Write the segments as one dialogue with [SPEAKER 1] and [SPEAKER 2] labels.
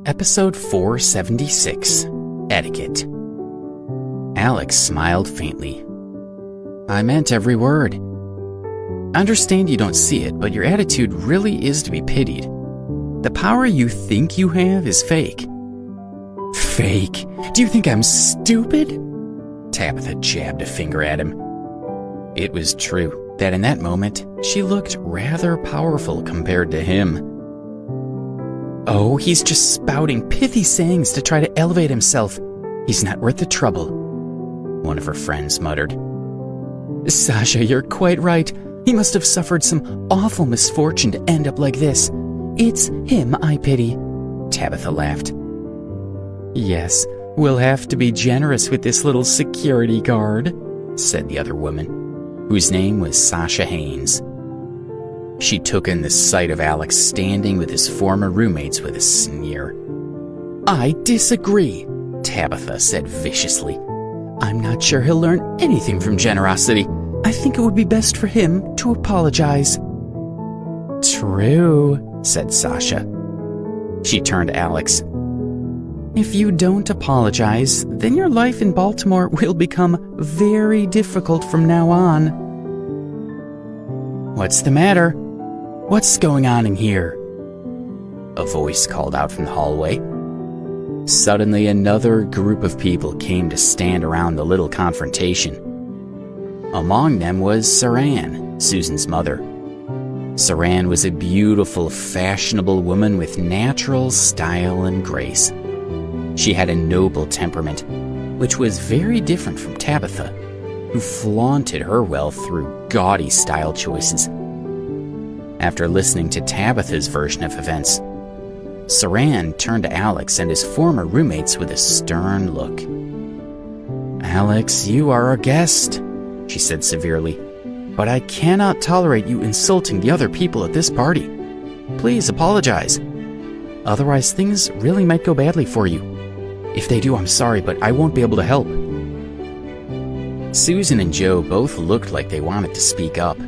[SPEAKER 1] Episode 476, Etiquette. Alex smiled faintly. I meant every word. I understand you don't see it, but your attitude really is to be pitied. The power you think you have is fake. Fake? Do you think I'm stupid? Tabitha jabbed a finger at him. It was true that in that moment, she looked rather powerful compared to him. Oh, he's just spouting pithy sayings to try to elevate himself. He's not worth the trouble, one of her friends muttered. Sasha, you're quite right. He must have suffered some awful misfortune to end up like this. It's him I pity, Tabitha laughed. Yes, we'll have to be generous with this little security guard, said the other woman, whose name was Sasha Haynes. She took in the sight of Alex standing with his former roommates with a sneer. I disagree, Tabitha said viciously. I'm not sure he'll learn anything from generosity. I think it would be best for him to apologize. True, said Sasha. She turned to Alex. If you don't apologize, then your life in Baltimore will become very difficult from now on. What's the matter? What's going on in here? A voice called out from the hallway. Suddenly, another group of people came to stand around the little confrontation. Among them was Saran, Susan's mother. Saran was a beautiful, fashionable woman with natural style and grace. She had a noble temperament, which was very different from Tabitha, who flaunted her wealth through gaudy style choices. After listening to Tabitha's version of events, Saran turned to Alex and his former roommates with a stern look. Alex, you are our guest, she said severely, but I cannot tolerate you insulting the other people at this party. Please apologize. Otherwise, things really might go badly for you. If they do, I'm sorry, but I won't be able to help. Susan and Joe both looked like they wanted to speak up.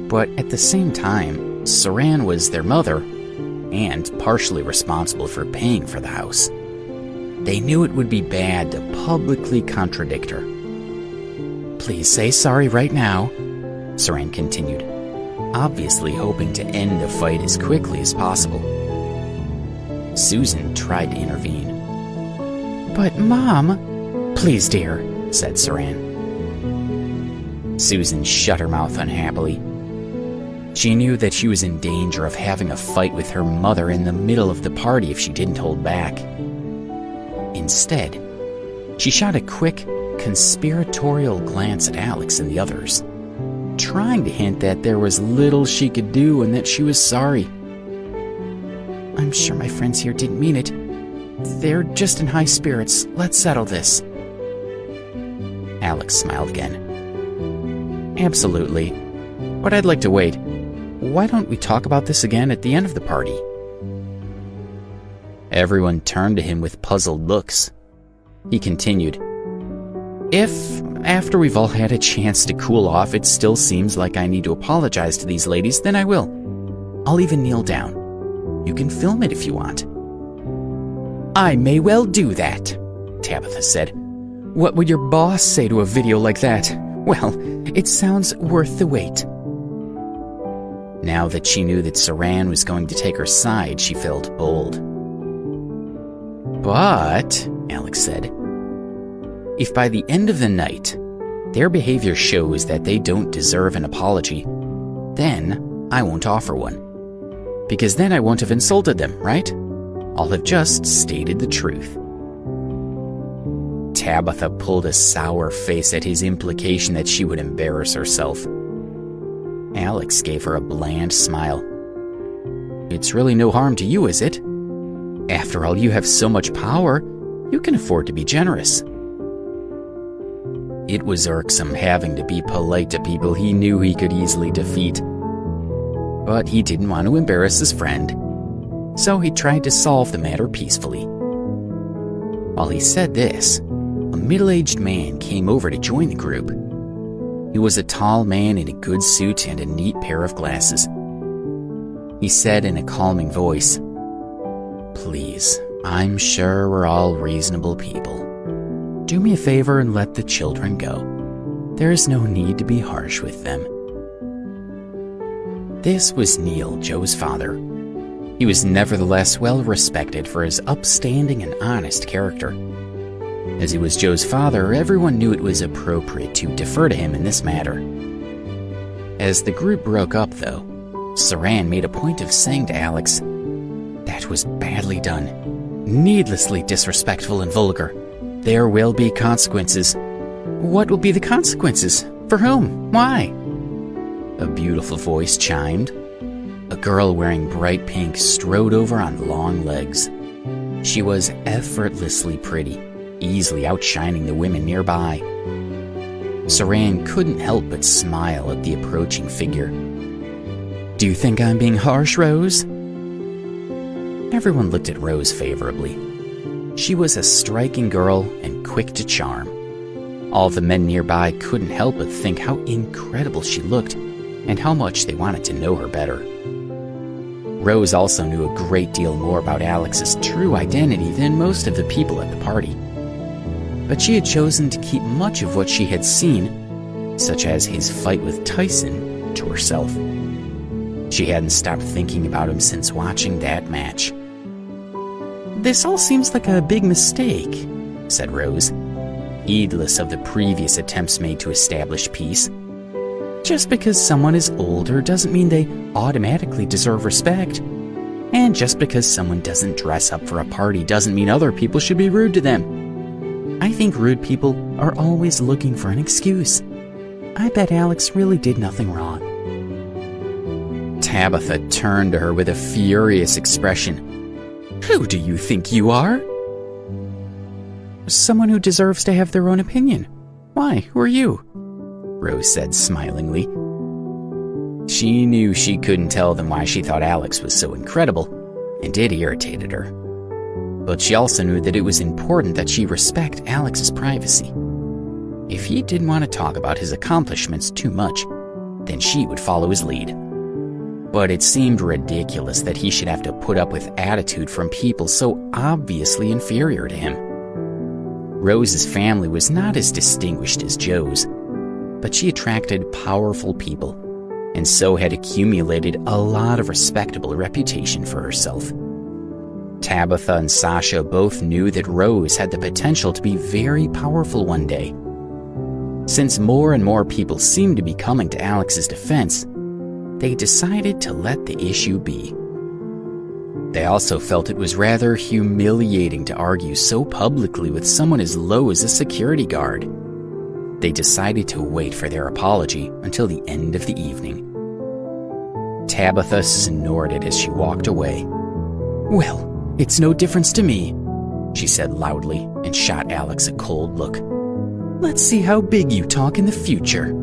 [SPEAKER 1] But at the same time, Saran was their mother and partially responsible for paying for the house. They knew it would be bad to publicly contradict her. Please say sorry right now, Saran continued, obviously hoping to end the fight as quickly as possible. Susan tried to intervene. But Mom... Please, dear, said Saran. Susan shut her mouth unhappily. She knew that she was in danger of having a fight with her mother in the middle of the party if she didn't hold back. Instead, she shot a quick, conspiratorial glance at Alex and the others, trying to hint that there was little she could do and that she was sorry. I'm sure my friends here didn't mean it. They're just in high spirits. Let's settle this. Alex smiled again. Absolutely. But I'd like to wait. Why don't we talk about this again at the end of the party? Everyone turned to him with puzzled looks. He continued, If, after we've all had a chance to cool off, it still seems like I need to apologize to these ladies, then I will. I'll even kneel down. You can film it if you want. I may well do that, Tabitha said. What would your boss say to a video like that? Well, it sounds worth the wait. Now that she knew that Saran was going to take her side, she felt bold. But, Alex said, if by the end of the night, their behavior shows that they don't deserve an apology, then I won't offer one. Because then I won't have insulted them, right? I'll have just stated the truth. Tabitha pulled a sour face at his implication that she would embarrass herself. Alex gave her a bland smile. It's really no harm to you, is it? After all, you have so much power, you can afford to be generous. It was irksome having to be polite to people he knew he could easily defeat. But he didn't want to embarrass his friend, so he tried to solve the matter peacefully. While he said this, a middle-aged man came over to join the group. He was a tall man in a good suit and a neat pair of glasses. He said in a calming voice, Please, I'm sure we're all reasonable people. Do me a favor and let the children go. There is no need to be harsh with them. This was Neil, Joe's father. He was nevertheless well respected for his upstanding and honest character. As he was Joe's father, everyone knew it was appropriate to defer to him in this matter. As the group broke up, though, Saran made a point of saying to Alex, "That was badly done. Needlessly disrespectful and vulgar. There will be consequences." "What will be the consequences? For whom? Why?" A beautiful voice chimed. A girl wearing bright pink strode over on long legs. She was effortlessly pretty, easily outshining the women nearby. Saran couldn't help but smile at the approaching figure. "Do you think I'm being harsh, Rose?" Everyone looked at Rose favorably. She was a striking girl and quick to charm. All the men nearby couldn't help but think how incredible she looked and how much they wanted to know her better. Rose also knew a great deal more about Alex's true identity than most of the people at the party. But she had chosen to keep much of what she had seen, such as his fight with Tyson, to herself. She hadn't stopped thinking about him since watching that match. "This all seems like a big mistake," said Rose, heedless of the previous attempts made to establish peace. "Just because someone is older doesn't mean they automatically deserve respect. And just because someone doesn't dress up for a party doesn't mean other people should be rude to them. I think rude people are always looking for an excuse. I bet Alex really did nothing wrong." Tabitha turned to her with a furious expression. "Who do you think you are?" "Someone who deserves to have their own opinion. Why, who are you?" Rose said smilingly. She knew she couldn't tell them why she thought Alex was so incredible, and it irritated her. But she also knew that it was important that she respect Alex's privacy. If he didn't want to talk about his accomplishments too much, then she would follow his lead. But it seemed ridiculous that he should have to put up with attitude from people so obviously inferior to him. Rose's family was not as distinguished as Joe's, but she attracted powerful people, and so had accumulated a lot of respectable reputation for herself. Tabitha and Sasha both knew that Rose had the potential to be very powerful one day. Since more and more people seemed to be coming to Alex's defense, they decided to let the issue be. They also felt it was rather humiliating to argue so publicly with someone as low as a security guard. They decided to wait for their apology until the end of the evening. Tabitha snorted as she walked away. "Well, it's no difference to me," she said loudly and shot Alex a cold look. "Let's see how big you talk in the future."